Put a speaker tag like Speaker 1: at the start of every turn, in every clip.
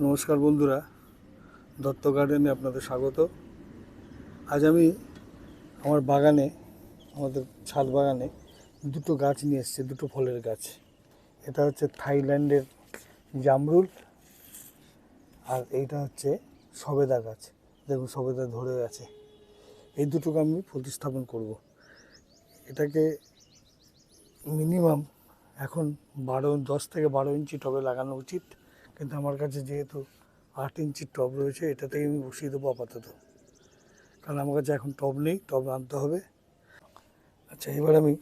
Speaker 1: নমস্কার বন্ধুরা, দত্ত গার্ডেনে আপনাদের স্বাগত। আজ আমি আমার বাগানে, আমাদের ছাদ বাগানে দুটো গাছ নিয়ে এসেছি, দুটো ফলের গাছ। এটা হচ্ছে থাইল্যান্ডের জামরুল, আর এইটা হচ্ছে সবেদা গাছ। দেখুন সবেদা ধরে আছে। এই দুটোকে আমি প্রতিস্থাপন করব। এটাকে মিনিমাম এখন 10 থেকে 12 ইঞ্চি টবে লাগানো উচিত, কিন্তু আমার কাছে যেহেতু 8 ইঞ্চির টব রয়েছে, এটাতেই আমি বসিয়ে দেবো আপাতত, কারণ আমার কাছে এখন টব নেই, টব আনতে হবে। আচ্ছা, এবার আমি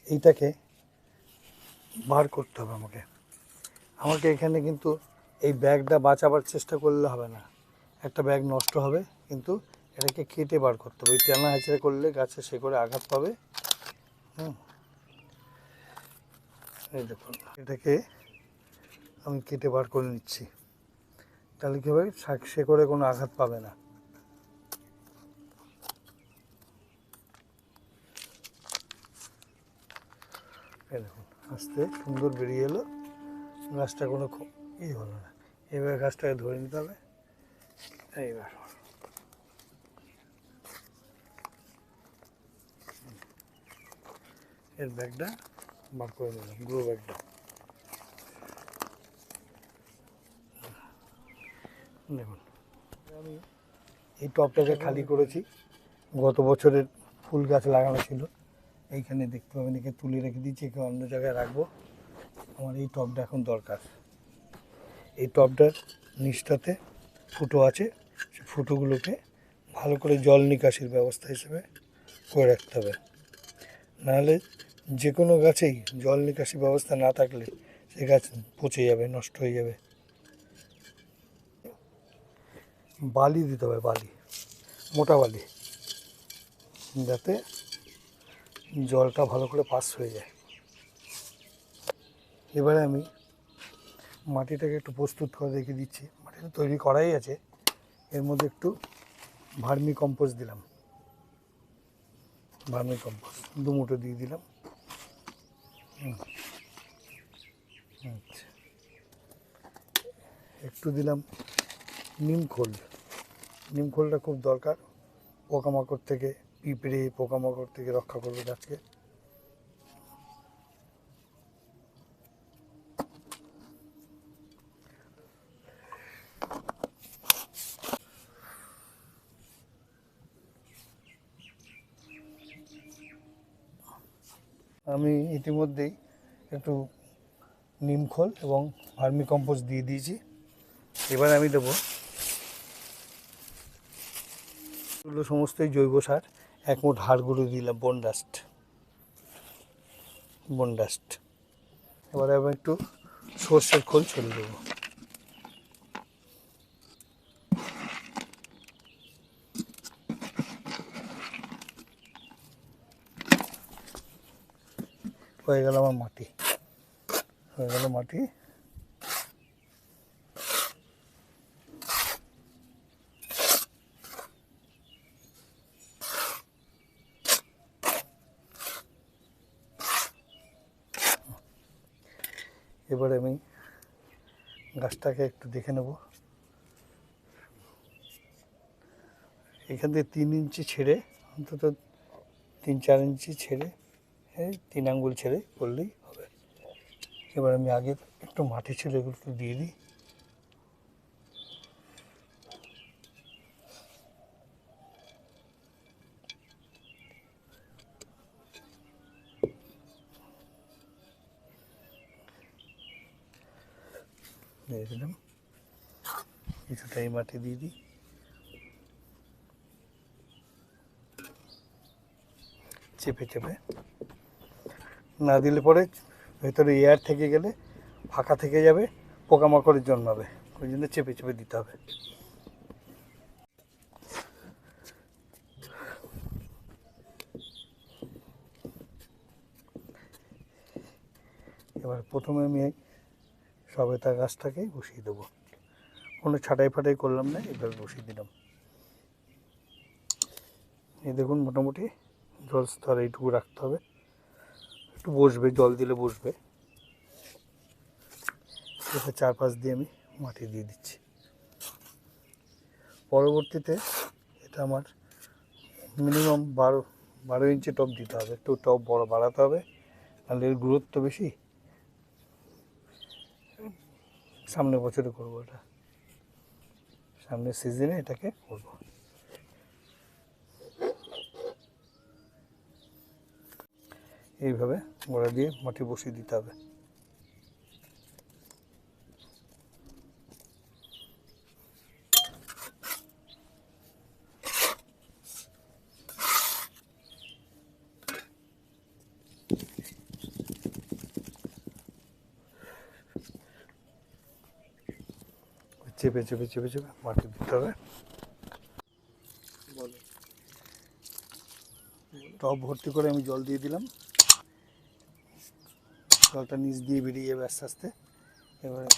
Speaker 1: এইটাকে বার করতে হবে আমাকে এখানে কিন্তু এই ব্যাগটা বাঁচাবার চেষ্টা করলে হবে না, একটা ব্যাগ নষ্ট হবে, কিন্তু এটাকে কেটে বার করতে হবে। এই টানা হেঁচড়ে করলে গাছে শেকড়ে আঘাত পাবে। এই দেখুন, এটাকে আমি কেটে বার করে নিচ্ছি, তাহলে কী হবে, শেকড়ে কোনো আঘাত পাবে না। এই দেখুন, আস্তে সুন্দর বেরিয়ে এলো, গাছটা কোনো হলো না। এবার গাছটাকে ধরে নিতে হবে। এইবার এর ব্যাগটা বার করে নিলাম, গ্রো ব্যাগটা। দেখুন, আমি এই টবটাকে খালি করেছি, গত বছরের ফুল গাছ লাগানো ছিল। এইখানে দেখতে পাবেন, একে তুলে রেখে দিচ্ছি, একে অন্য জায়গায় রাখবো। আমার এই টবটা এখন দরকার। এই টবটার নিচটাতে ফুটো আছে, সে ফুটোগুলোকে ভালো করে জল নিকাশির ব্যবস্থা হিসেবে করে রাখতে হবে। নাহলে যে কোনো গাছেই জল নিকাশি ব্যবস্থা না থাকলে সে গাছ পচে যাবে, নষ্ট হয়ে যাবে। বালি দিতে হবে, বালি, মোটা বালি, যাতে জলটা ভালো করে পাস হয়ে যায়। এবারে আমি মাটিটাকে একটু প্রস্তুত করে রেখে দিচ্ছি। মাটিটা তৈরি করাই আছে, এর মধ্যে একটু ভার্মি কম্পোস্ট দিলাম, ভার্মি কম্পোস্ট 2 মুঠো দিয়ে দিলাম। আচ্ছা, একটু দিলাম নিম খোল। নিম খোলটা খুব দরকার, পোকামাকড় থেকে, পিঁপড়ে পোকামাকড় থেকে রক্ষা করবে গাছকে। আমি ইতিমধ্যেই একটু নিম খোল এবং ভার্মি কম্পোস্ট দিয়ে দিয়েছি। এবার আমি দেবো এগুলো সমস্তই জৈব সার। 1 মুঠ হাড় গুঁড়ো দিলাম, বনডাস্ট। এবারে আমি একটু সর্ষের খোল ছড়িয়ে দেবো। হয়ে গেল আমার মাটি, হয়ে গেল মাটি। এবারে আমি গাছটাকে একটু দেখে নেব। এখান থেকে 3 ইঞ্চি ছেড়ে, অন্তত 3-4 ইঞ্চি ছেড়ে, 3 আঙ্গুল ছেড়ে করলেই হবে। এবার আমি আগে একটু মাটি ছিল, এগুলো একটু দিয়ে দিই। দিয়ে দিলাম কিছুটা, এই মাটি দিয়ে দিই। চেপে চেপে না দিলে পরে ভেতরে এয়ার থেকে গেলে ফাঁকা থেকে যাবে, পোকামাকড়ের জন্মাবে, ওই জন্য চেপে চেপে দিতে হবে। এবার প্রথমে আমি এই সবেদা গাছটাকেই বসিয়ে দেবো, কোনো ছাঁটাই ফাটাই করলাম না, এভাবে বসিয়ে দিলাম। এই দেখুন, মোটামুটি জল স্তর এইটুকু রাখতে হবে, একটু বসবে, জল দিলে বসবে। এবার চারপাশ দিয়ে আমি মাটি দিয়ে দিচ্ছি। পরবর্তীতে এটা আমার মিনিমাম 12 ইঞ্চি টব দিতে হবে, একটু টব বড় বাড়াতে হবে, তাহলে এর গ্রোথ তো বেশি। সামনের বছরে করবো এটা, সামনের সিজনে এটাকে করব। এইভাবে গোড়া দিয়ে মাটি বসিয়ে দিতে হবে। চেপে চেপে চেপে চেপে মাটি দিতে হবে। টব ভর্তি করে আমি জল দিয়ে দিলাম, জলটা নিচ দিয়ে বেরিয়ে যাবে আস্তে আস্তে। এবারে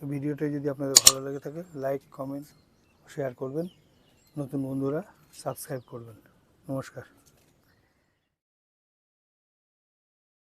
Speaker 1: ভিডিওটা যদি আপনাদের ভালো লেগে থাকে লাইক কমেন্ট শেয়ার করবেন, নতুন বন্ধুরা সাবস্ক্রাইব করবেন। নমস্কার।